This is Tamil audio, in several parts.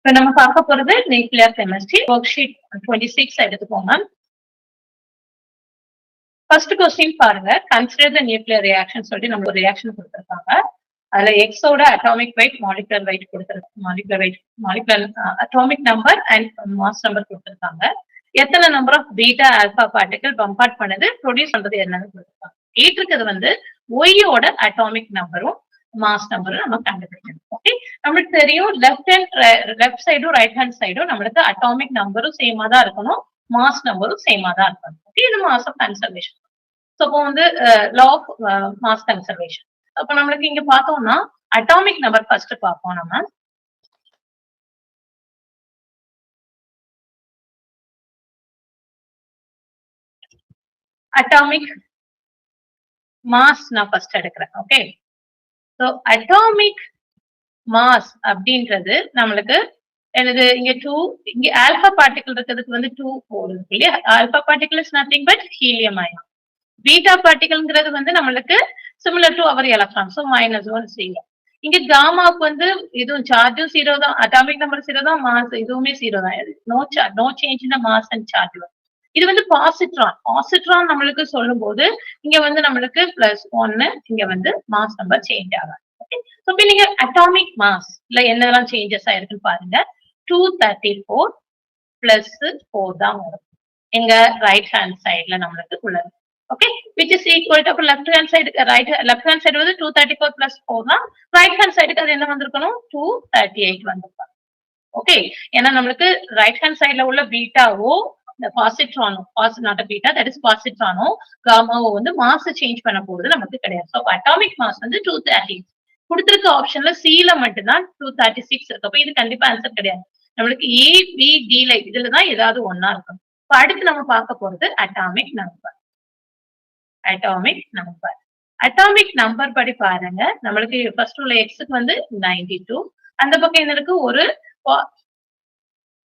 இப்ப நம்ம பார்க்க போறது நியூக்ளியர் கெமிஸ்ட்ரி ஒர்க் ஷீட் 26 எடுத்துக்கோங்க. ஃபர்ஸ்ட் கொஸ்டின் பாருங்க, கன்சிடர் த நியூக்ளியர் ரியாக்ஷன் சொல்லி நம்ம ஒரு ரியாக்ஷன் கொடுத்திருக்காங்க. அதுல எக்ஸோட அட்டாமிக் வெயிட், மாலிகுலர் வெயிட் கொடுத்திருக்காங்க, atomic number and mass number கொடுத்திருக்காங்க. எத்தனை number of beta alpha particle bombard பண்ணது ப்ரொடியூஸ் பண்றது என்னன்னு கொடுத்திருக்காங்க. கேட்டிருக்கிறது வந்து ஒய்யோட அட்டாமிக் நம்பரும் மாஸ் நம்பரும் நம்ம கண்டுபிடிக்கணும். ஓகே, நம்மளுக்கு தெரியும் லெஃப்ட் சைடும் ரைட் ஹேண்ட் சைடும் நம்மளுக்கு அட்டாமிக் நம்பரும் சேமா தான் இருக்கணும், மாஸ் நம்பரும் சேமா தான் இருக்கணும். ஓகே, இது மாஸ் ஆஃப் கன்சர்வேஷன். ஸோ அப்போ வந்து லா ஆஃப் மாஸ் கன்சர்வேஷன். அப்ப நம்மளுக்கு இங்க பார்த்தோம்னா அட்டாமிக் நம்பர் ஃபர்ஸ்ட் பார்ப்போம். நம்ம அட்டாமிக் மாஸ் நான் ஃபர்ஸ்ட் எடுக்கிறேன். ஓகே, ஸோ அட்டாமிக் மாஸ் அப்படின்றது நம்மளுக்கு எனது இங்க 2, இங்க ஆல்பா பார்ட்டிகல் இருக்கிறதுக்கு வந்து 2 4 இருக்கு இல்லையா. Alpha particle is nothing but helium ion. Beta பார்ட்டிகல்ங்கிறது வந்து நம்மளுக்கு similar to our electron, so -1 0. இங்க காமாவுக்கு வந்து இதுவும் சார்ஜும் 0 தான், அட்டாமிக் நம்பர் 0 தான், மாஸ் இதுவுமே 0 தான். No change in mass and charge. இது வந்து பாசிட்ரான் நம்மளுக்கு சொல்லும் போது இங்க வந்து நம்மளுக்கு +1, இங்க வந்து மாஸ் நம்பர் சேஞ்ச் ஆகும். ஓகே, ஸோ இப்போ நீங்க அட்டாமிக் மாஸ்ல என்னெல்லாம் சேஞ்சஸ் ஆயிருக்குன்னு பாருங்க. 234 +4 தான் வரும் எங்க ரைட் ஹேண்ட் சைட்ல நம்மளுக்கு உள்ளது. Okay, which is equal to left hand side வந்து 234 +4 தான். ரைட் ஹேண்ட் சைடுக்கு அது என்ன வந்திருக்கணும், 238 வந்திருக்கும். ஓகே, ஏன்னா நம்மளுக்கு ரைட் ஹேண்ட் சைட்ல உள்ள பீட்டாவோ இந்த பாசிட்ரானோ, நாட் பீட்டா தட் இஸ் பாசிட்ரானோ காமாவோ வந்து மாஸ் சேஞ்ச் பண்ண போறது நமக்கு கிடையாது. ஸோ அட்டாமிக் மாஸ் வந்து 230 கொடுத்திருக்க ஆப்ஷன்ல சில மட்டும்தான் 236 இருக்கு. அப்ப இது கண்டிப்பா ஆன்சர் கிடையாது. நம்மளுக்கு ஏ பி டி இதுலதான் ஏதாவது ஒன்னா இருக்கும். இப்ப அடுத்து நம்ம பார்க்க போறது அட்டாமிக் நம்பர். அட்டாமிக் நம்பர் படி பாருங்க, நம்மளுக்கு ஃபர்ஸ்ட் உள்ள எக்ஸுக்கு வந்து 92, அந்த பக்கம் என்ன இருக்கு, ஒரு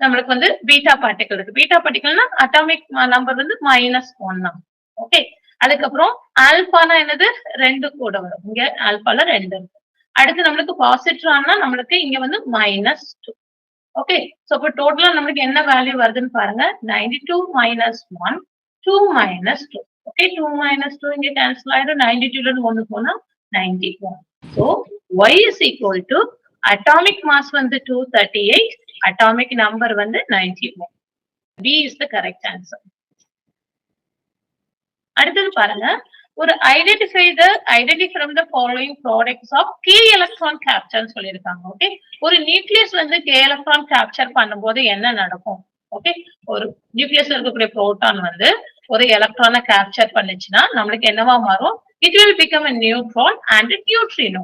நம்மளுக்கு வந்து பீட்டா பார்ட்டிகல் இருக்கு. பீட்டா பார்ட்டிகல்னா அட்டாமிக் நம்பர் வந்து -1 தான். ஓகே, அதுக்கப்புறம் ஆல்பானா என்னது 2 கூட வரும், இங்க ஆல்பால 2 இருக்கு. அடுத்து நம்மளுக்கு பாசிட்ரான்னா நம்மளுக்கு இங்க வந்து -2. ஓகே, சோ அப்ப டோட்டலா நம்மளுக்கு என்ன வேல்யூ வருதுன்னு பாருங்க, 92 - 1 2 - 2. ஓகே, 2 - 2 இங்க கேன்சல் ஆயிடும், 92 ல 1 போனா 91. So y is equal to atomic mass வந்து 238, அட்டாமிக் நம்பர் வந்து 91. B is the correct answer. அடுத்தது பாருங்க, ஒரு identify from the following products of k electron capture சொல்லியிருக்காங்க. ஓகே, ஒரு நியூக்ளியஸ் வந்து k electron capture பண்ணும்போது என்ன நடக்கும். ஓகே, ஒரு நியூக்ளியஸ்ல இருக்கக்கூடிய புரோட்டான் வந்து ஒரு எலக்ட்ரானை கேப்சர் பண்ணுச்சுன்னா நம்மளுக்கு என்னவா மாறும், it will become a neutron and a neutrino.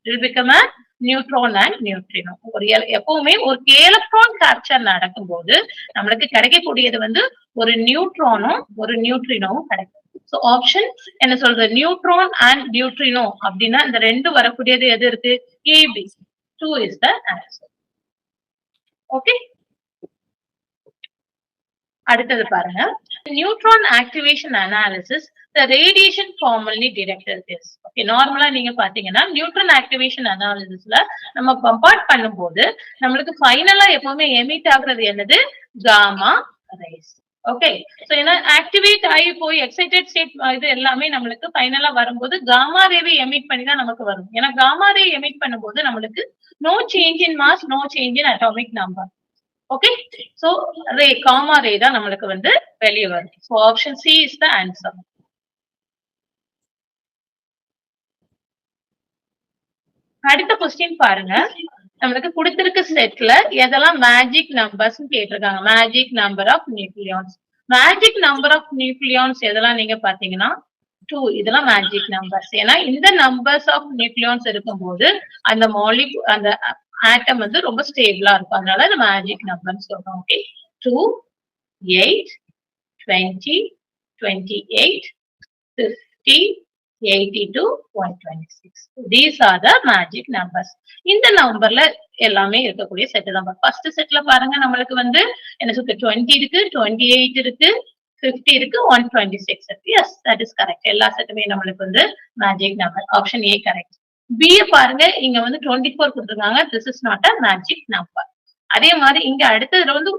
It will become a neutron and neutrino. ஒரு எப்பவுமே ஒரு k electron capture நடக்கும்போது நம்மளுக்கு கிடைக்கக்கூடியது வந்து ஒரு நியூட்ரானும் ஒரு நியூட்ரினோவும் கிடைக்கும். சோ ஆப்ஷன் என்ன சொல்றது, நியூட்ரான் அண்ட் நியூட்ரினோ அப்படின்னா இந்த ரெண்டு வரக்கூடியது எது இருக்கு, AB. 2 is the answer. Okay, அடுத்தது பாருங்க, neutron activation analysis the radiation formally directed is. Okay, நார்மலா நீங்க பாத்தீங்கன்னா நியூட்ரான் ஆக்டிவேஷன் அனாலிசிஸ்ல நம்ம பம்பார்ட் பண்ணும்போது நம்மளுக்கு ஃபைனலா எப்பவுமே எமிட் ஆகுறது என்னது, காமா ரேஸ். ஓகே, சோ ஏன்னா ஆக்டிவேட் ஆகி போய் எக்ஸைட்டட் ஸ்டேட் இது எல்லாமே நம்மளுக்கு ஃபைனலா வரும்போது காமா ரேவை எமிட் பண்ணி தான் நமக்கு வரும். ஏன்னா காமா ரே எமிட் பண்ணும்போது நம்மளுக்கு no change in mass, no change in atomic number. Okay, so ray gamma ray தான் நம்மளுக்கு வந்து வெளியே வரும். So option C is the answer. அடுத்த கொஸ்டின் பாருங்க, நம்மளுக்கு கொடுத்திருக்க செட்ல எதெல்லாம் மேஜிக் நம்பர்ஸ் கேட்டிருக்காங்க. Magic number of nucleons. Magic number of nucleons எதெல்லாம் நீங்க பாத்தீங்கன்னா 2, இதெல்லாம் மேஜிக் நம்பர்ஸ். ஏன்னா இந்த நம்பர்ஸ் ஆஃப் நியூக்ளியான்ஸ் இருக்கும்போது அந்த அந்த ஆட்டம் வந்து ரொம்ப ஸ்டேபிளா இருக்கும், அதனால அது மேஜிக் நம்பர்னு சொல்றோம். Okay, 2 8 20 28 50 82 126. These are the magic numbers. இந்த நம்பர்ல எல்லாமே இருக்கக்கூடிய செட் நம்பர். ஃபர்ஸ்ட் செட்ல பாருங்க, நம்மளுக்கு வந்து என்ன சொல்றது, 20 இருக்கு, 28 இருக்கு, 50 இருக்கு, 126 இருக்கு. Yes, that is correct. எல்லா செட்டுமே நம்மளுக்கு வந்து magic number. Option A correct. B பாருங்க, இங்க வந்து 24 கொடுத்திருக்காங்க. This is not a magic number. அதே மாதிரி இங்க அடுத்ததுல வந்து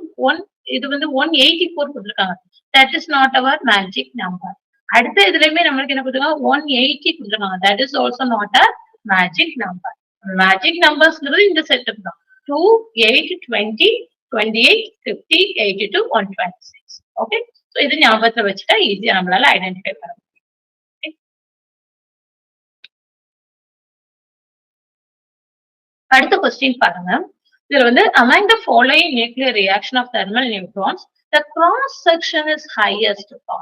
இது வந்து 184 கொடுத்துருக்காங்க. That is not our magic number. அடுத்த இதுலயுமே நம்மளுக்கு என்ன கொடுத்துருக்காங்க 180 கொடுத்துருக்காங்க. That is also not a magic number. Magic நம்பர்ஸ்ங்கிறது இந்த செட்டப் தான். 2, 8, 20, 28, 50, 82, 126. ஓகே, சோ இது ஞாபகத்துல வச்சுட்டா ஈஸியா நம்மளால ஐடென்டிஃபை பண்ண முடியும். அடுத்த கொஸ்டின் பாருங்க. இதுல வந்து among the following nuclear reaction of thermal neutrons the cross section is highest for.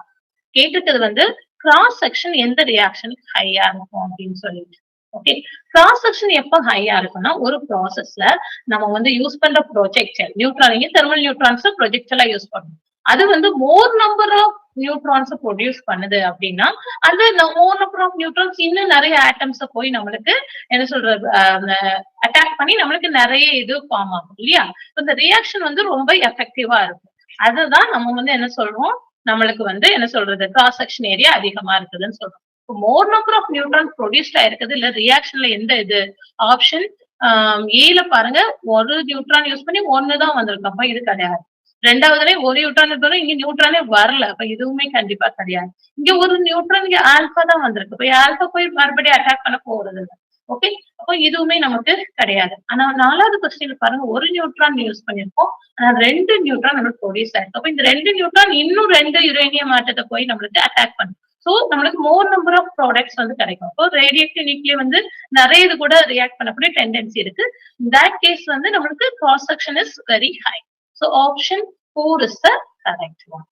கேட்டிருக்கிறது வந்து கிராஸ் செக்ஷன் எந்த ரியாக்ஷனுக்கு ஹையா இருக்கும் அப்படின்னு சொல்லிட்டு. ஓகே, கிராஸ் செக்ஷன் எப்ப ஹையா இருக்கும்னா ஒரு ப்ராசஸ்ல நம்ம வந்து யூஸ் பண்ற ப்ரொஜெக்டர் நியூட்ரான், தெர்மல் நியூட்ரான்ஸ் ப்ரொஜெக்டரா யூஸ் பண்ணணும். அது வந்து more number of neutrons produce பண்ணுது அப்படின்னா அந்த மோர் நம்பர் ஆஃப் நியூட்ரான்ஸ் இன்னும் நிறைய ஆட்டம்ஸ் போய் நம்மளுக்கு என்ன சொல்றது அட்டாக் பண்ணி நம்மளுக்கு நிறைய இது ஃபார்ம் ஆகும் இல்லையா? இந்த ரியாக்ஷன் வந்து ரொம்ப எஃபெக்டிவா இருக்கும். அதுதான் நம்ம வந்து என்ன சொல்றோம், நம்மளுக்கு வந்து என்ன சொல்றது கிராஸ் செக்ஷன் ஏரியா அதிகமா இருக்குதுன்னு சொல்றோம். More number of neutron produced ஆயிருக்குது இல்ல ரியாக்ஷன்ல எந்த இது ஆப்ஷன் ஏல பாருங்க, ஒரு நியூட்ரான் யூஸ் பண்ணி ஒண்ணுதான் வந்திருக்கு. அப்ப இது கிடையாது. ரெண்டாவதுல ஒரு நியூட்ரான் இருக்கணும், இங்க நியூட்ரானே வரல. அப்ப இதுவுமே கண்டிப்பா கிடையாது. இங்க ஒரு நியூட்ரான், இங்க ஆல்பா தான் வந்திருக்கு. இப்ப ஆல்பா போய் மறுபடியும் அட்டாக் பண்ண போறது இல்லை. ஓகே, அப்போ இதுவுமே நமக்கு கிடையாது. ஆனா 4வது கொஸ்டின் பாருங்க, ஒரு நியூட்ரான் யூஸ் பண்ணிருக்கோம், ஆனா 2 நியூட்ரான் நம்மளுக்கு ப்ரொடியூஸ் ஆயிருக்கு. அப்ப இந்த 2 நியூட்ரான் இன்னும் 2 யுரேனியம் ஆட்டத்தை போய் நம்மளுக்கு அட்டாக் பண்ணும். சோ நம்மளுக்கு மோர் நம்பர் ஆஃப் ப்ராடக்ட்ஸ் வந்து கிடைக்கும். அப்போ ரேடியேட்டிவ் நியூக்ளியர் வந்து நிறைய இது கூட ரியாக்ட் பண்ணக்கூடிய டெண்டன்சி இருக்கு. தட் கேஸ் வந்து நம்மளுக்கு cross section is very high. So option 4 is the correct one.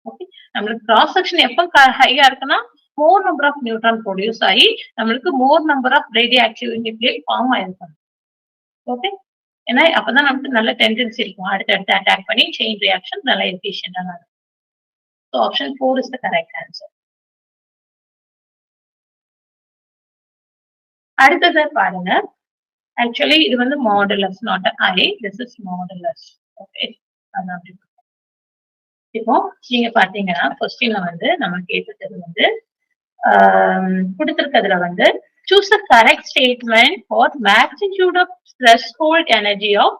Okay, நம்மளுக்கு கிராஸ் செக்ஷன் எப்ப ஹையா இருக்குன்னா more number of neutron produce ஆகி நம்மளுக்கு more number of radioactive nuclear form ஆயிருக்கும். ஓகே, ஏன்னா அப்பதான் நமக்கு நல்ல டெண்டன்சி இருக்கும் அடுத்தடுத்து அட்டாக் பண்ணி செயின் ரியாக்ஷன் நல்ல எஃபிஷியன்டா நடக்கும். So option 4 is the correct answer. அடுத்தது பாருங்க, ஆக்சுவலி இது வந்து modulus not I, this is modulus. Okay, இப்போ நீங்க பாத்தீங்கன்னா கொஸ்டின்ல வந்து நம்ம கேட்டது வந்து கொடுத்திருக்கிறதுல வந்து choose a correct statement for magnitude of threshold energy of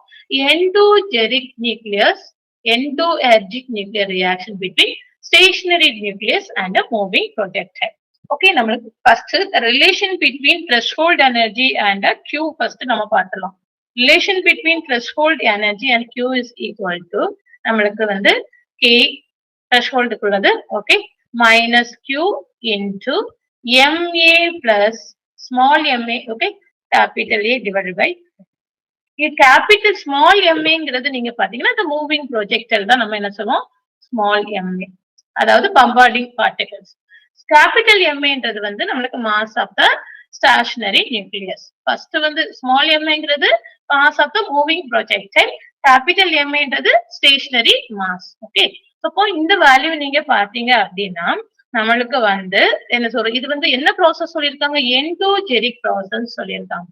endoergic nuclear reaction between stationary nucleus and a moving projectile. Okay, நம்மளுக்கு first relation between threshold energy and a Q first நம்ம பார்க்கலாம். Relation between threshold energy and Q is equal to நம்மளுக்கு வந்து K threshold உள்ளது. Okay, minus Q into MA plus small ma. Okay, capital A divided by capital small maங்கிறது நீங்க பாத்தீங்கன்னா the moving projectile தான் நம்ம என்ன சொல்லுவோம் small ma, அதாவது bombarding particles. கேபிட்டல் MAன்றது வந்து நம்மளுக்கு mass of the stationary nucleus. First வந்து ஸ்மால் MAங்கிறது mass of the moving projectile, capital MAன்றது ஸ்டேஷனரி மாஸ். ஓகே, அப்போ இந்த வேல்யூ நீங்க பாத்தீங்க அப்படின்னா நம்மளுக்கு வந்து என்ன சொல்ற, இது வந்து என்ன ப்ராசஸ் சொல்லியிருக்காங்க, எண்டோஜெரிக் ப்ராசஸ் சொல்லியிருக்காங்க.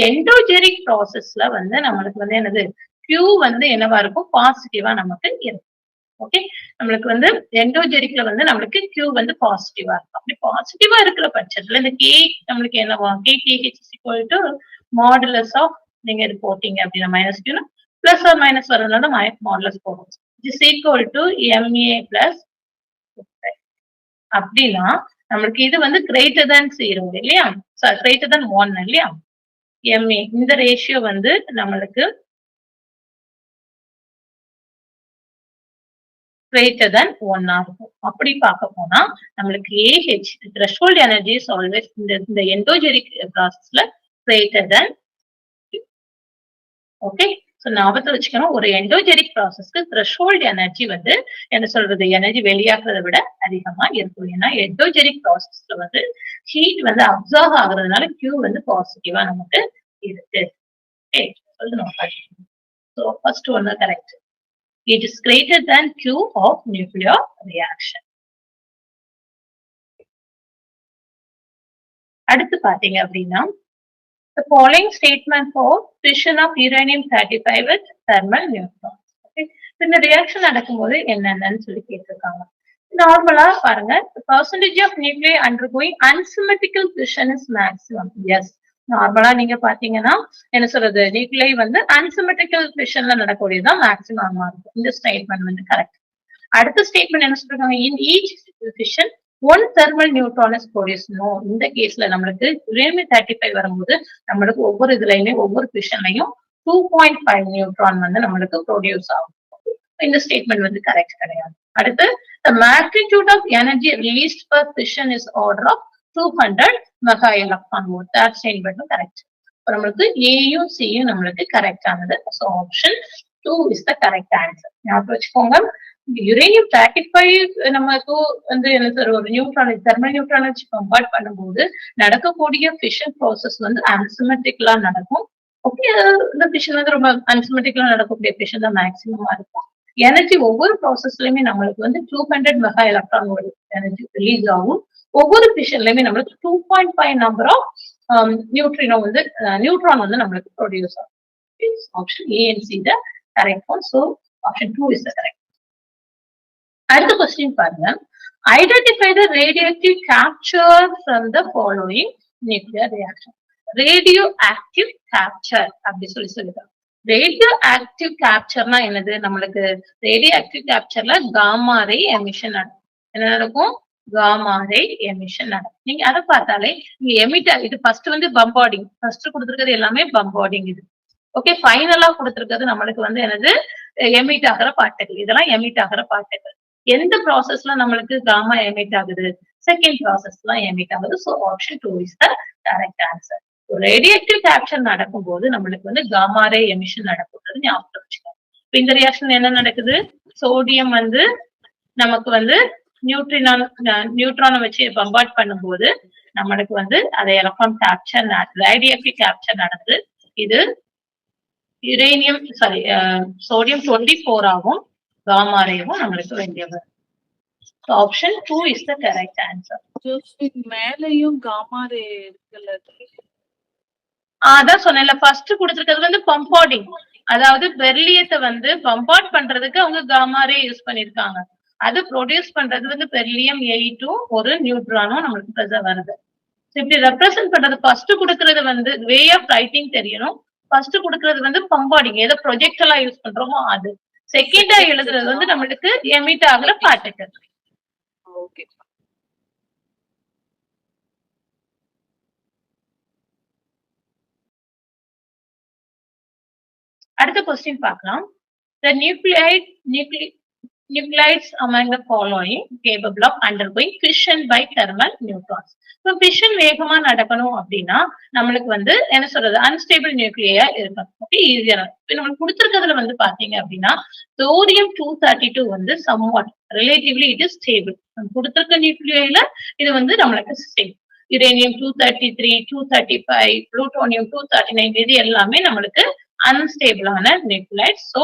எண்டோஜெரிக் ப்ராசஸ்ல வந்து நம்மளுக்கு வந்து என்னது Q வந்து என்னவா இருக்கும், பாசிட்டிவா நமக்கு இருக்கும். ஓகே, நம்மளுக்கு வந்து எண்டோஜெரிக்ல வந்து நம்மளுக்கு Q வந்து பாசிட்டிவா இருக்கும். அப்படி பாசிட்டிவா இருக்கிற பட்சத்துல இந்த K நம்மளுக்கு என்னவா, KTH is equal to modulus of நீங்க இது போட்டீங்க அப்படின்னா minus Q plus R minus வரதுனால மாடுலஸ் போடும். Is equal to MA plus அப்படின்னா நம்மளுக்கு இது வந்து கிரேட்டர் தேன் 0 இல்லையா, கிரேட்டர் தேன் 1 இல்லையா. MA இந்த ரேஷியோ வந்து நம்மளுக்கு greater than 1 இருக்கும். அப்படி பார்க்க போனா நம்மளுக்கு AH threshold energy is always இந்த எண்டோஜெரிக் ப்ராசஸ்ல greater than. ஓகே, சோ ஞாபகத்துல வச்சுக்கணும், ஒரு எண்டோஜெரிக் ப்ராசஸ்க்கு threshold எனர்ஜி வந்து என்ன சொல்றது எனர்ஜி வெளியாக்குறதை விட அதிகமா இருக்கும். ஏன்னா எண்டோஜெரிக் ப்ராசஸ்ல வந்து ஹீட் வந்து அப்சர்வ் ஆகுறதுனால Q வந்து பாசிட்டிவா நமக்கு இருக்கு. சோ ஃபர்ஸ்ட் ஒன்னு correct. It is greater than Q of nuclear reaction. அடுத்து பாத்தீங்க அப்படின்னா the following statement for fission of uranium-35 with thermal neutrons. Okay, இந்த ரியாக்ஷன் நடக்கும்போது என்னென்னு சொல்லி கேட்டிருக்காங்க. நார்மலா பாருங்க, the percentage of nuclei undergoing unsymmetrical fission is maximum. Yes, நார்மலா நீங்க பாத்தீங்கன்னா என்ன சொல்றது, நியூக்ளியை வந்து அன்சிமெட்ரிக்கல் ஃபிஷன்ல நடக்கக்கூடியதுதான் மேக்ஸிமமா இருக்கும். இந்த ஸ்டேட்மெண்ட் வந்து கரெக்ட். அடுத்த ஸ்டேட்மெண்ட் என்ன சொல்றாங்க, in each fission one thermal neutron is produce. No, இந்த கேஸ்ல நம்மளுக்கு யுரேனியம் 35 வரும்போது நம்மளுக்கு ஒவ்வொரு இதுலயுமே ஒவ்வொரு ஃபிஷன்லையும் 2.5 நியூட்ரான் வந்து நம்மளுக்கு ப்ரொடியூஸ் ஆகும். இந்த ஸ்டேட்மெண்ட் வந்து கரெக்ட் கிடையாது. அடுத்து the magnitude of energy released per fission is order of 200 mega electron volt. that statement correct. நம்மளுக்கு ஏயும் சியும் நம்மளுக்கு கரெக்ட் ஆனது. So option 2 is the correct answer. ஞாபகம் வச்சுக்கோங்க. யுரேனியம் 35 நமக்கு வந்து என்ன சார், ஒரு நியூட்ரான் தெர்மல் நியூட்ரான் வச்சு கம்பேர்ட் பண்ணும்போது நடக்கக்கூடிய ஃபிஷன் ப்ராசஸ் வந்து அன்சிமெட்ரிக்கலா நடக்கும். ஓகே, இந்த ஃபிஷன் வந்து ரொம்ப அன்சிமெட்ரிக்கலா நடக்கக்கூடிய ஃபிஷன் தான் மேக்ஸிமமா இருக்கும். எனர்ஜி ஒவ்வொரு ப்ராசஸ்லயுமே நம்மளுக்கு வந்து 200 mega electron volt energy release ஆகும். ஒவ்வொரு ஃபிஷன்லயுமே நம்மளுக்கு 2.5 நம்பர் ஆஃப் நியூட்ரான் வந்து நம்மளுக்கு ப்ரொடியூஸ் ஆகும். Option A and C the correct one. So option 2 is the correct. அடுத்த கொஸ்டின் பாருங்க. Identify the radioactive capture from the following nuclear reaction. Radioactive capture அப்படி சொல்லிருக்காங்க. ரேடியோ ஆக்டிவ் கேப்சர்னா என்னது, நம்மளுக்கு ரேடியோ ஆக்டிவ் கேப்சர்ல காமா ரே எமிஷன் நடக்கும். என்ன நடக்கும், காமா ரே எமிஷன் நடக்கும். நீங்க அதை பார்த்தாலே நீங்க எமிட், இது ஃபர்ஸ்ட் வந்து பம்பார்டிங், ஃபர்ஸ்ட் கொடுத்துருக்கிறது எல்லாமே பம்பார்டிங் இது. ஓகே, ஃபைனலா கொடுத்துருக்கிறது நம்மளுக்கு வந்து என்னது, எமிட் ஆகிற பார்ட்டிகல். இதெல்லாம் எமிட் ஆகிற பார்ட்டிகல். எந்த ப்ராசஸ்ல நம்மளுக்கு காமா எமிட் ஆகுது, செகண்ட் ப்ராசஸ்ல எமிட் ஆகுது. So option 2 is the correct answer. Radioactive capture நடக்கும்போது நம்மளுக்கு வந்து காமா ரே எமிஷன் நடக்குது, ஞாபகம் வச்சுக்கோங்க. இந்த ரியாக்ஷன் என்ன நடக்குது, சோடியம் வந்து நமக்கு வந்து நியூட்ரானை வச்சு பம்பார்ட் பண்ணும்போது நம்மளுக்கு வந்து அதை எலக்ட்ரான் கேப்சர், ரேடியோஆக்டிவ் கேப்சர் நடக்குது. இது யுரேனியம் சோடியம் 24 ஆகும், காமா ரேவும் நம்மளுக்கு வேண்டியது. Option 2 is the correct answer. மேலையும் காமா ரே இருக்குல்ல, அதான் சொன்னேன்ல, ஃபர்ஸ்ட் கொடுத்திருக்கிறது வந்து பம்பார்டிங், அதாவது பெர்லியத்தை வந்து பம்பார்ட் பண்றதுக்கு அவங்க காமா ரே யூஸ் பண்ணிருக்காங்க. அது ப்ரொடியூஸ் பண்றது வந்து பெர்லியம் 8 ஒரு நியூட்ரானும் நம்மளுக்கு ப்ரெசென்ட் வருது. இப்படி ரெப்ரசென்ட் பண்றது ஃபர்ஸ்ட் கொடுக்கறது வந்து வே ஆஃப் ரைட்டிங் தெரியணும். ஃபர்ஸ்ட் கொடுக்கறது வந்து பம்பார்டிங், ஏதோ ப்ரொஜெக்டலா யூஸ் பண்றோமோ அது. செகண்டா எழுதுறது வந்து நம்மளுக்கு எமிட் ஆகுற பார்ட்டிகல். ஓகே. அடுத்த கொஸ்டின் பார்க்கலாம். The nuclides among the following capable of undergoing fission by thermal neutrons. இப்போ fission வேகமா நடக்கணும் அப்படின்னா நம்மளுக்கு வந்து என்ன சொல்றது, அன்ஸ்டேபிள் நியூக்ளியா இருக்கும். ஓகே, ஈஸியா. இப்போ நம்மளுக்கு கொடுத்திருக்கிறதுல வந்து பாத்தீங்க அப்படின்னா தோரியம் 232 வந்து somewhat relatively it is stable. கொடுத்திருக்க நியூக்ளியில இது வந்து நம்மளுக்கு ஸ்டேபிள். யுரேனியம் 233, 235, புளூட்டோனியம் 239 இது எல்லாமே நம்மளுக்கு unstable nuclides. So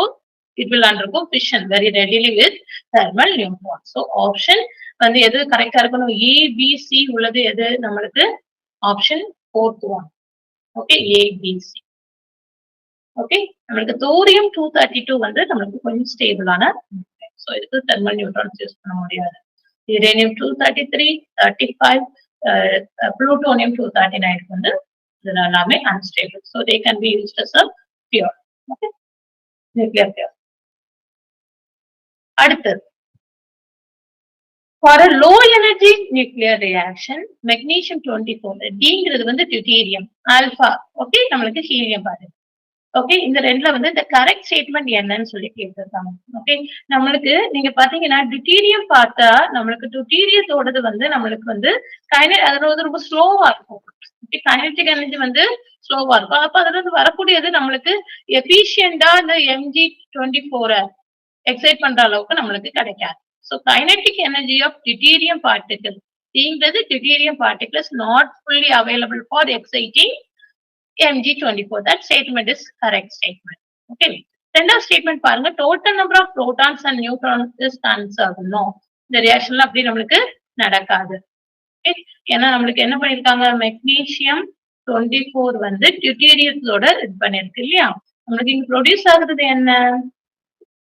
it will undergo fission very readily with thermal neutrons. So option வந்து எது கரெக்டா இருக்கணும், A, B, C உள்ளது எது நம்மளுக்கு, option 4th one. Okay, A, B, C. Okay, நம்மளுக்கு தோரியம் 232 வந்து நம்மளுக்கு கொஞ்சம் ஸ்டேபிளான. ஸோ இதுக்கு தெர்மல் நியூட்ரான்ஸ் யூஸ் பண்ண முடியாது. யுரேனியம் 233, 35, புளூட்டோனியம் 239 வந்து இது எல்லாமே unstable. So they can be used as a pure. Okay, nuclear pure. அடுத்தது, for a low energy nuclear reaction magnesium 24 Dங்கிறது வந்து டியூட்டீரியம், ஆல்பா ஓகே நம்மளுக்கு ஹீலியம் பாருங்க. ஓகே, இந்த ரெண்டுல வந்து இந்த கரெக்ட் ஸ்டேட்மெண்ட் என்னன்னு சொல்லி கேட்டிருக்காங்க. ஓகே, நம்மளுக்கு நீங்க பாத்தீங்கன்னா டியூட்டீரியம் பார்த்தா நம்மளுக்கு டியூட்டீரியத்தோடது வந்து நம்மளுக்கு வந்து அதோட ரொம்ப ஸ்லோவா இருக்கும். கைனடிக் எனர்ஜி வந்து ஸ்லோவா இருக்கும். அப்ப அதுல இருந்து வரக்கூடியது நம்மளுக்கு எஃபிஷியண்டா இந்த Mg24 எக்ஸைட் பண்ற அளவுக்கு நம்மளுக்கு கிடைக்காது. So kinetic energy of deuterium particle beingறது deuterium particle is not fully available for exciting Mg24. That statement is correct statement. Okay. ரெண்டாவது ஸ்டேட்மெண்ட் பாருங்க, total number of protons and neutrons is conserved. No, இந்த ரியாக்ஷன்ல அப்படி நம்மளுக்கு நடக்காது. ஏன்னா நம்மளுக்கு என்ன பண்ணிருக்காங்க, மெக்னீசியம் 24 வந்து டியூட்டீரியத்தோட இது பண்ணிருக்கு இல்லையா. நம்மளுக்கு இங்க ப்ரொடியூஸ் ஆகுறது என்ன,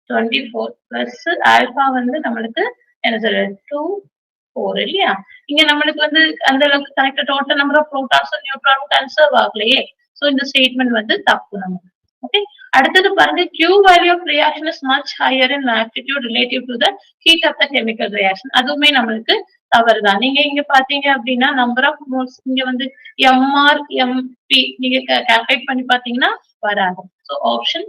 24 பிளஸ் ஆல்பா வந்து நம்மளுக்கு என்ன சொல்றது 2 4 இல்லையா? இங்க நம்மளுக்கு வந்து அந்த அளவுக்கு கரெக்ட்டா டோட்டல் நம்பர் ஆஃப் புரோட்டான்ஸ் நியூட்ரானும் கன்சர்வ் ஆகலையே. சோ இந்த ஸ்டேட்மெண்ட் வந்து தப்பு நமக்கு. ஓகே. அடுத்தது பாருங்க Q value of reaction is much higher in aptitude relative to the heat of the chemical reaction. அதுவுமே நம்மளுக்கு தவறுதான். நீங்க இங்க பாத்தீங்க அப்படின்னா நம்பர் ஆஃப் மோல்ஸ் இங்க வந்து MR MP நீங்க கால்குலேட் பண்ணி பாத்தீங்கன்னா வராது. சோ ஆப்ஷன்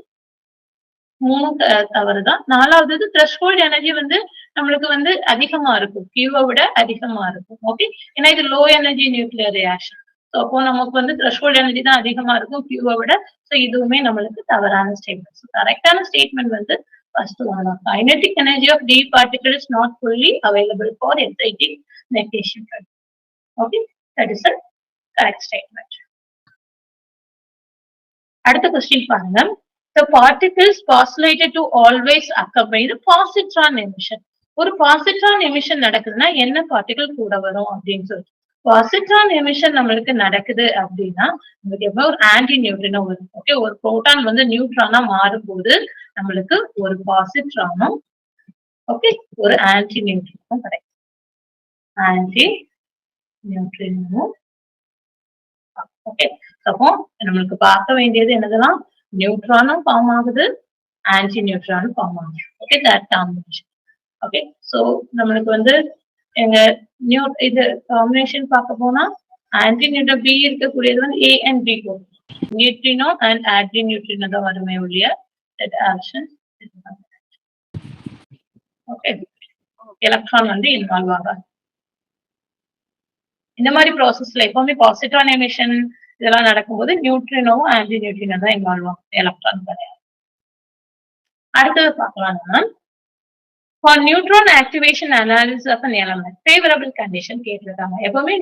3 தவறுதான். 4வது த்ரெஷ்ஹோல்ட் எனர்ஜி வந்து நம்மளுக்கு வந்து அதிகமா இருக்கும். Q விட அதிகமா இருக்கும். ஓகே. ஏன்னா இது low energy nuclear reaction. So அப்போ நமக்கு வந்து த்ரெஷ்ஹோல்ட் எனர்ஜி தான் அதிகமா இருக்கும் Q விட. சோ இதுவுமே நம்மளுக்கு தவறான ஸ்டேட்மெண்ட். சோ கரெக்டான ஸ்டேட்மெண்ட் வந்து first one. Kinetic energy of d particle is not fully available for exciting negation. Okay, that is the correct statement. அடுத்த கொஸ்டின் பாருங்க. The particles postulated to always accompany the positron emission. ஒரு positron emission நடக்குதுன்னா என்ன பார்ட்டிகல் கூட வரும் அப்படின்னு சொல்லி positron emission நம்மளுக்கு நடக்குது அப்படின்னா நமக்கு எப்ப ஒரு ஆன்டி நியூட்ரினோ வரும். ஓகே, ஒரு புரோட்டான் வந்து நியூட்ரானா மாறும்போது நம்மளுக்கு ஒரு பாசிட்ரானும் ஓகே ஒரு ஆன்டி நியூட்ரினோ கிடைக்கும். Anti neutrino okay. அப்போ நம்மளுக்கு பார்க்க வேண்டியது என்னதுன்னா நியூட்ரானும் ஃபார்ம் ஆகுது, ஆன்டி நியூட்ரானும் ஃபார்ம் ஆகுது. Okay, that combination. Okay, so நம்மளுக்கு வந்து எங்க இது காம்பினேஷன் பார்க்க போனா ஆன்டி நியூட்ரன் பி இருக்கக்கூடியது வந்து A and B neutrino and anti neutrino தான் வருமே ஒழிய தட் ஆக்ஷன். ஓகே, எலக்ட்ரான் வந்து இன்வால்வ் ஆகாது. இந்த மாதிரி ப்ராசஸ்ல எப்பவுமே பாசிட்ரான் எமிஷன் இதெல்லாம் நடக்கும்போது நியூட்ரினோவும் ஆன்டி நியூட்ரினோ தான் இன்வால்வ் ஆகும், எலக்ட்ரான் கிடையாது. அடுத்தது பார்க்கலாம்னா for neutron activation analysis of an element favorable condition கேட்டிருக்காங்க. எப்பவுமே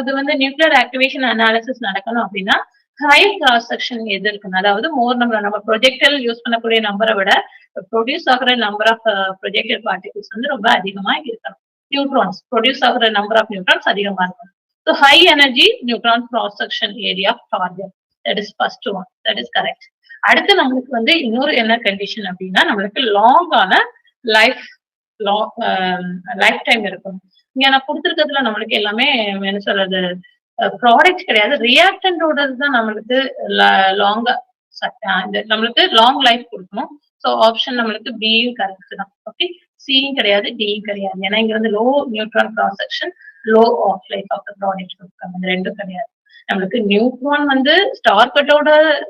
இது வந்து நியூக்ளியர் ஆக்டிவேஷன் அனாலிசிஸ் நடக்கணும் அப்படின்னா ஹை கிராஸ் செக்ஷன் எது இருக்குன்னு, அதாவது மோர் நம்பர் நம்ம ப்ரொஜெக்டர் யூஸ் பண்ணக்கூடிய நம்பரை விட ப்ரொடியூஸ் ஆகிற நம்பர் ஆஃப் ப்ரொஜெக்டட் பார்ட்டிகல்ஸ் வந்து ரொம்ப அதிகமா இருக்கணும். நியூட்ரான்ஸ் ப்ரொடியூஸ் ஆகிற நம்பர் ஆஃப் நியூட்ரான்ஸ் அதிகமா இருக்கும். So high energy neutron cross section area of target, that is first one, that is correct. அடுத்து நம்மளுக்கு வந்து இன்னொரு என்ன கண்டிஷன் அப்படின்னா நம்மளுக்கு லாங்கான லைஃப் டைம் இருக்கும். இங்க நான் கொடுத்துருக்கிறதுல நம்மளுக்கு எல்லாமே என்ன சொல்றது ப்ராடக்ட் கிடையாது, ரியாக்டன்டோட தான் நம்மளுக்கு லாங்கா நம்மளுக்கு லாங் லைஃப் கொடுக்கணும். ஸோ ஆப்ஷன் நம்மளுக்கு பியும் கரெக்ட் தான். ஓகே, சியும் கிடையாது, டியும் கிடையாது. ஏன்னா இங்க வந்து low neutron cross section, low half life of the product கொடுக்காங்க. இந்த ரெண்டும் கிடையாது. நம்மளுக்கு நியூட்ரான் வந்து ஸ்டார் கட்டோட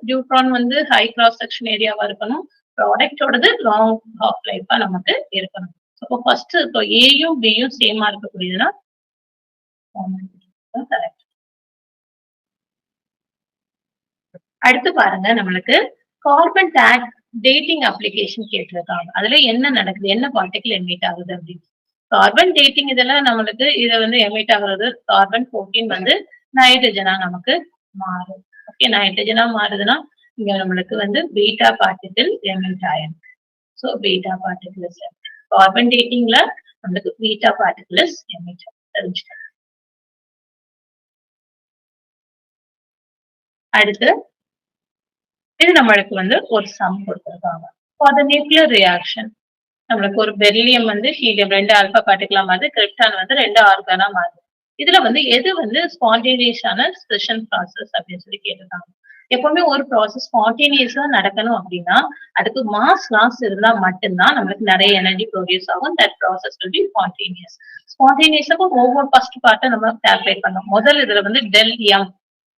நியூட்ரான் வந்து ஹை கிராஸ் செக்ஷன் ஏரியாவா இருக்கணும், ப்ராடக்டோடது லாங் ஆஃப் லைஃபா நமக்கு இருக்கணும். அப்போ ஃபர்ஸ்ட் இப்போ ஏயும் பியும் சேமா இருக்கக்கூடியதுன்னா கரெக்ட். அடுத்து பாருங்க, நம்மளுக்கு கார்பன் டேக் டேட்டிங் அப்ளிகேஷன் கேட்டிருக்காங்க. அதுல என்ன நடக்குது, என்ன பார்ட்டிகல் எமிட் ஆகுது அப்படின்னு. கார்பன் டேட்டிங் இதெல்லாம் நம்மளுக்கு இதை வந்து எமிட் ஆகுறது கார்பன் 14 வந்து நைட்ரஜனா நமக்கு மாறும். ஓகே, நைட்ரஜனா மாறுதுன்னா இங்க நம்மளுக்கு வந்து பீட்டா பார்ட்டிகல் எமிட் ஆயிடும். ஸோ பீட்டா பார்ட்டிகல் கார்பன் டேட்டிங்ல நம்மளுக்கு பீட்டா பார்ட்டிகல் எமிட் தெரிஞ்சுக்கலாம். அடுத்து இது நம்மளுக்கு வந்து ஒரு சம் கொடுத்திருக்காங்க. ஃபார் த நியூக்ளியர் ரியாக்ஷன் நம்மளுக்கு ஒரு பெரிலியம் வந்து ஹீலியம் 2 ஆல்பா பார்ட்டிகலா மாறுது, கிரிப்டான் வந்து 2 ஆர்கானா மாறுது. இதுல வந்து எது வந்து ஸ்பான்டேனியஸான ஃபிஷன் ப்ராசஸ் அப்படின்னு சொல்லி கேட்டிருக்காங்க. எப்பவுமே ஒரு ப்ராசஸ் ஸ்பான்டேனியஸா நடக்கணும் அப்படின்னா அதுக்கு மாஸ் லாஸ் இருந்தா மட்டும்தான் நம்மளுக்கு நிறைய எனர்ஜி ப்ரொடியூஸ் ஆகும். That process will be spontaneous. ஸ்பான்டேனியஸாக ஒவ்வொரு ஃபர்ஸ்ட் பார்ட்டை நம்ம கால்குலேட் பண்ணோம். முதல் இதுல வந்து del M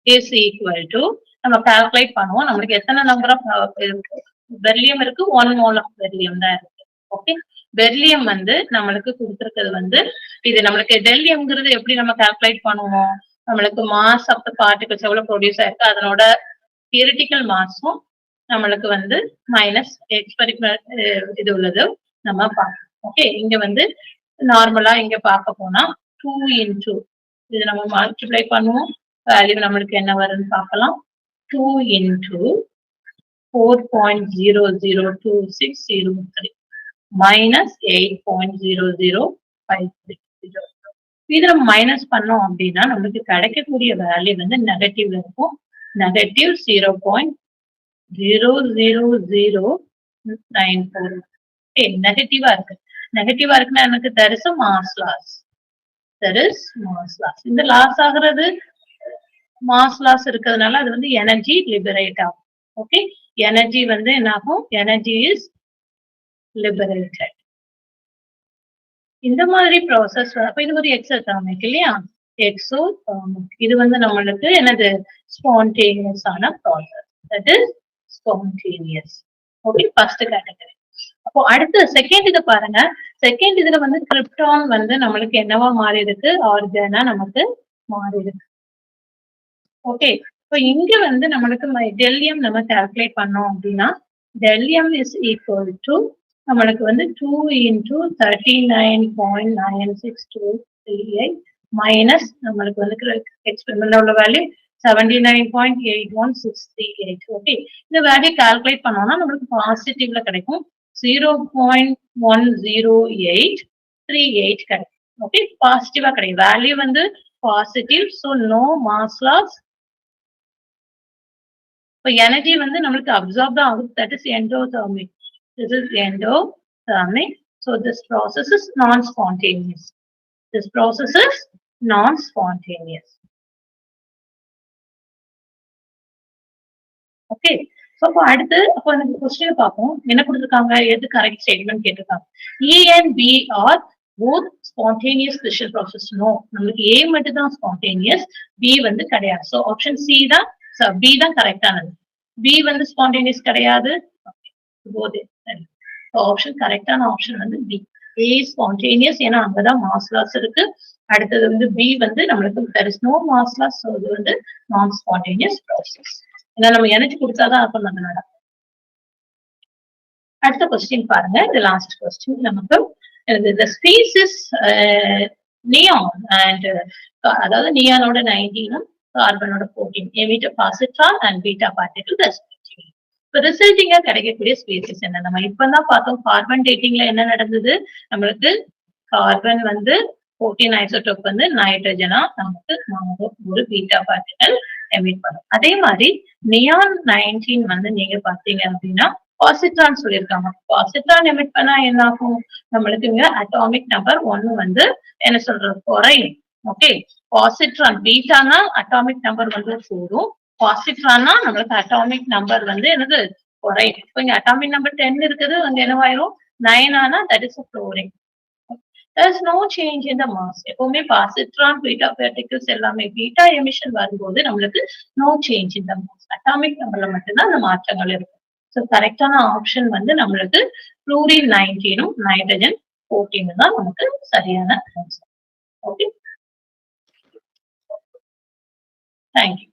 is equal to நம்ம கால்குலேட் பண்ணுவோம். நம்மளுக்கு எத்தனை நம்பர் ஆஃப் பெர்லியம் இருக்கு, 1 மோல் ஆஃப் பெர்லியம் தான் இருக்கு. ஓகே, பெர்லியம் வந்து நம்மளுக்கு கொடுத்துருக்கிறது வந்து இது நம்மளுக்கு டெல்லியம்ங்கிறது எப்படி நம்ம கால்குலேட் பண்ணுவோம், நம்மளுக்கு மாஸ் ஆஃப் த பார்ட்டிகல்ஸ் எவ்வளவு ப்ரொடியூஸ் ஆயிருக்கு அதனோட தியரிட்டிக்கல் மாஸும் நம்மளுக்கு வந்து மைனஸ் எக்ஸ்பெரிமெண்ட் இது உள்ளது நம்ம பார்க்கணும். ஓகே, இங்க வந்து நார்மலா இங்க பார்க்க போனா 2 into இது நம்ம மல்டிப்ளை பண்ணுவோம், வேல்யூ நம்மளுக்கு என்ன வருதுன்னு பார்க்கலாம். 2 into 4.002603 minus 8.0053. இதை நம்ம மைனஸ் பண்ணோம் அப்படின்னா நம்மளுக்கு கிடைக்கக்கூடிய வேல்யூ வந்து நெகட்டிவ்ல இருக்கும். நெகட்டிவ் 0.00094. நெகட்டிவா இருக்கு. நெகட்டிவா இருக்குன்னா எனக்கு there is a mass loss. that is mass loss. இந்த லாஸ் ஆகுறது மாஸ் லாஸ் இருக்கிறதுனால அது வந்து எனர்ஜி லிபரேட் ஆகும். ஓகே, எனர்ஜி வந்து என்ன ஆகும்? Energy is liberated. இந்த மாதிரி ப்ராசஸ் அப்ப இது ஒரு எக்ஸோதெர்மிக் இல்லையா? எக்ஸோதெர்மிக் இது வந்து நம்மளுக்கு என்னது? ஸ்பான்டேனியஸ் ஆன process. That is spontaneous. Okay, first category. அப்போ அடுத்து செகண்ட் இது பாருங்க. செகண்ட் இதுல வந்து கிரிப்டான் வந்து நம்மளுக்கு என்னவா மாறி இருக்கு? ஆர்கானா நமக்கு மாறி இருக்கு. ஓகே, இப்போ இங்க வந்து நம்மளுக்கு டெல்லியம் நம்ம கால்குலேட் பண்ணோம் அப்படின்னா டெல்லியம் இஸ் ஈக்குவல் டு நம்மளுக்கு வந்து 2 into 39.96238 மைனஸ் நம்மளுக்கு வந்து எக்ஸ்பெரிமெண்ட்ல உள்ள வேல்யூ 79.81638. ஓகே, இந்த வேல்யூ கால்குலேட் பண்ணோம்னா நம்மளுக்கு பாசிட்டிவ்ல கிடைக்கும் 0.10838 கிடைக்கும். ஓகே, பாசிட்டிவா கிடைக்கும். வேல்யூ வந்து positive. So no mass loss. இப்போ எனர்ஜி வந்து நம்மளுக்கு அப்சார்ப் தான் ஆகுது. That is endothermic. This is endothermic. So this process is non-spontaneous. This process is non-spontaneous. Okay. So அப்போ அடுத்து அப்போ எனக்கு கொஸ்டின் பார்ப்போம். என்ன கொடுத்துருக்காங்க? எது கரெக்ட் ஸ்டேட்மெண்ட் கேட்டிருக்காங்க. E and B are both spontaneous special process. No, நம்மளுக்கு A மட்டும் தான் spontaneous, B வந்து கிடையாது. So ஆப்ஷன் C தான், B தான் கரெக்டானது. B வந்து spontaneous கிடையாது. ஆப்ஷன் கரெக்டான ஆப்ஷன் வந்து பி. ஏ ஸ்பான்டேனியஸ், ஏன்னா அங்கதான் மாஸ் லாஸ் இருக்கு. அடுத்தது வந்து பி வந்து நம்மளுக்கு there is no mass loss. So இது வந்து நான் ஸ்பான்டேனியஸ் ப்ராசஸ். ஏன்னா நம்ம எனர்ஜி கொடுத்தாதான் அப்ப நம்ம நடக்கும். அடுத்த கொஸ்டின் பாருங்க. இது லாஸ்ட் கொஸ்டின் நமக்கு. the species neon and அதாவது நியானோட 19 கார்பனோட 14 emit a positron and beta particle respectively. இப்ப ரிசல்ட்டிங்கா கிடைக்கக்கூடிய ஸ்பீசிஸ் என்ன? நம்ம இப்பதான் பார்த்தோம் கார்பன் டேட்டிங்ல என்ன நடந்தது? நம்மளுக்கு கார்பன் வந்து 14 ஐசோடோப் வந்து நைட்ரஜனா நமக்கு ஒரு பீட்டா பார்ட்டிகல் எமிட் பண்ணும். அதே மாதிரி நியான் 19 வந்து நீங்க பாத்தீங்க அப்படின்னா பாசிட்ரான் சொல்லியிருக்காங்க. பாசிட்ரான் எமிட் பண்ணா என்ன ஆகும்? நம்மளுக்கு இங்க அட்டாமிக் நம்பர் 1 வந்து என்ன சொல்றது? குறையும். ஓகே, பாசிட்ரான் பீட்டானா அட்டாமிக் நம்பர் வந்து கூடும். பாசிட்ரானா நம்மளுக்கு அட்டாமிக் நம்பர் வந்து என்னது? குறையும். இப்போ இங்க அட்டாமிக் நம்பர் 10 இருக்குது, அங்க என்னவாயிரும்? 9 ஆனா that is flooring. there is no change in the mass. எப்பவுமே பாசிட்ரான் பீட்டா பார்ட்டிகல்ஸ் எல்லாமே பீட்டா எமிஷன் வரும்போது நம்மளுக்கு no change in the mass. Atomic நம்பர்ல மட்டும்தான் அந்த மாற்றங்கள் இருக்கும். ஸோ கரெக்டான ஆப்ஷன் வந்து நம்மளுக்கு ஃப்ளூரின் 19 நைட்ரஜன் 14 தான் நமக்கு சரியான ஆன்சர். Okay, thank you.